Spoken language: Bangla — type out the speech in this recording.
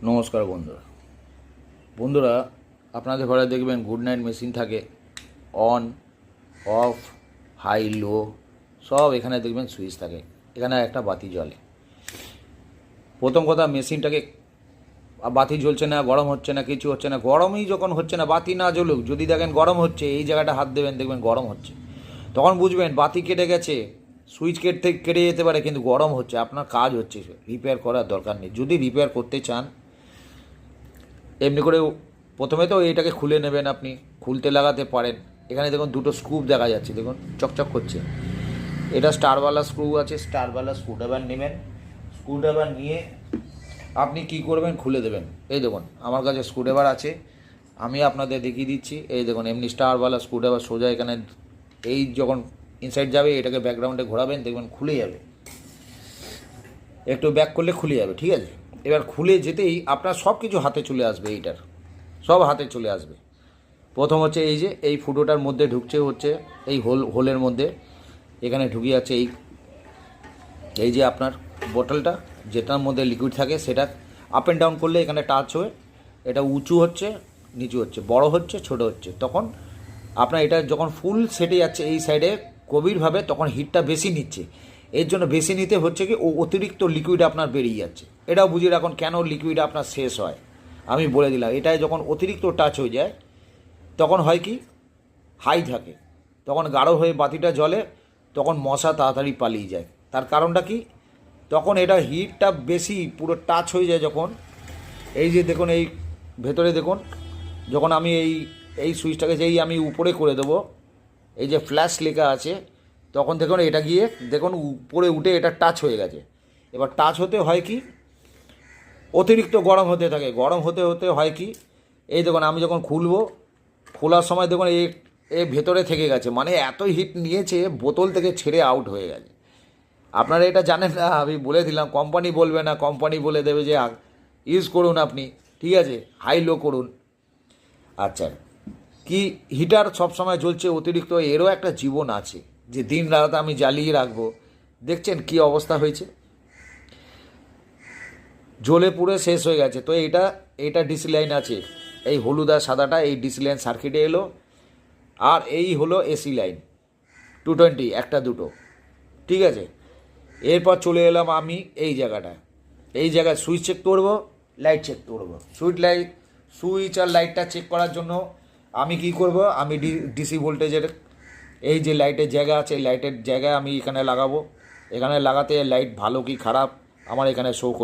নমস্কার বন্ধুরা বন্ধুরা আপনাদের ঘরে দেখবেন গুড নাইট মেশিন থাকে। অন অফ হাই লো সব এখানে দেখবেন সুইচ থাকে। এখানে একটা বাতি জ্বলে। প্রথম কথা, মেশিনটাকে বাতি জ্বলছে না, গরম হচ্ছে না, কিছু হচ্ছে না। গরমই যখন হচ্ছে না, বাতি না জ্বলুক, যদি দেখেন গরম হচ্ছে, এই জায়গাটা হাত দেবেন, দেখবেন গরম হচ্ছে, তখন বুঝবেন বাতি কেটে গেছে। সুইচ কেটে যেতে পারে, কিন্তু গরম হচ্ছে, আপনার কাজ হচ্ছে। রিপেয়ার করার দরকার নেই। যদি রিপেয়ার করতে চান, এমনি করে প্রথমে তো এইটাকে খুলে নেবেন। আপনি খুলতে লাগাতে পারেন। এখানে দেখুন দুটো স্ক্রু দেখা যাচ্ছে, দেখুন চকচক করছে। এটা স্টারওয়ালা স্ক্রু আছে। স্টারওয়ালা স্ক্রুড্রাইভার নেবেন। স্ক্রুড্রাইভার নিয়ে আপনি কি করবেন, খুলে দেবেন। এই দেখুন আমার কাছে স্ক্রুড্রাইভার আছে, আমি আপনাদের দেখিয়ে দিচ্ছি। এই দেখুন এমনি স্টারওয়ালা স্ক্রুড্রাইভার সোজা এখানে, এই যখন ইনসাইড যাবে এটাকে ব্যাকগ্রাউন্ডে ঘোরাবেন, দেখবেন খুলে যাবে। একটু ব্যাক করলে খুলে যাবে, ঠিক আছে। এবার খুলে যেতেই আপনার সব কিছু হাতে চলে আসবে। এইটার সব হাতে চলে আসবে। প্রথম হচ্ছে এই যে এই ফুটোটার মধ্যে ঢুকছে, হচ্ছে এই হোলের মধ্যে এখানে ঢুকে যাচ্ছে এই যে আপনার বোতলটা, যেটার মধ্যে লিকুইড থাকে, সেটা আপ অ্যান্ড ডাউন করলে এখানে টাচ হয়ে এটা উঁচু হচ্ছে, নিচু হচ্ছে, বড় হচ্ছে, ছোট হচ্ছে। তখন আপনার এটা যখন ফুল সেটে যাচ্ছে এই সাইডে গভীরভাবে, তখন হিটটা বেশি নিচ্ছে। এর জন্য বেশি নিতে হচ্ছে কি, ও অতিরিক্ত লিকুইড আপনার বেরিয়ে যাচ্ছে। এটাও বুঝিয়ে রাখুন কেন লিকুইড আপনার শেষ হয়, আমি বলে দিলাম। এটাই যখন অতিরিক্ত টাচ হয়ে যায়, তখন হয় কি, হাই থাকে, তখন গাঢ় হয়ে বাতিটা জ্বলে, তখন মশা তাড়াতাড়ি পালিয়ে যায়। তার কারণটা কি, তখন এটা হিটটা বেশি পুরো টাচ হয়ে যায়। যখন এই যে দেখুন এই ভেতরে দেখুন, যখন আমি এই সুইচটাকে যেই আমি উপরে করে দেবো, এই যে ফ্ল্যাশ লেখা আছে, তখন দেখুন এটা গিয়ে দেখুন উপরে উঠে এটা টাচ হয়ে গেছে। এবার টাচ হতে হয় কি, অতিরিক্ত গরম হতে থাকে। গরম হতে হতে হয় কি, এই দেখুন আমি যখন খুলবো, খোলার সময় দেখুন এ ভেতরে থেকে গেছে, মানে এত হিট নিয়েছে, বোতল থেকে ছেড়ে আউট হয়ে গেছে। আপনারা এটা জানেন না, আমি বলে দিলাম। কোম্পানি বলবে না, কোম্পানি বলে দেবে যে ইউজ করুন আপনি, ঠিক আছে, হাই লো করুন। আচ্ছা, কি হিটার সবসময় জ্বলছে অতিরিক্ত, এরও একটা জীবন আছে, যে দিন রাত আমি জ্বালিয়ে রাখবো। দেখছেন কি অবস্থা হয়েছে, জ্বলে পুড়ে শেষ হয়ে গেছে। তো এটা ডিসি লাইন আছে, এই হলুদ আর সাদাটা এই ডিসি লাইন সার্কিটে এলো। আর এই হলো এসি লাইন 220, একটা দুটো, ঠিক আছে। এরপর চলে এলাম আমি এই জায়গায় সুইচ চেক করবো, লাইট চেক করবো। সুইচ আর লাইটটা চেক করার জন্য আমি কি করব, আমি ডিসি ভোল্টেজের এই যে লাইটের জায়গা আছে, এই লাইটের জায়গায় আমি এখানে লাগাবো। এখানে লাগাতে লাইট ভালো কি খারাপ আমার এখানে শো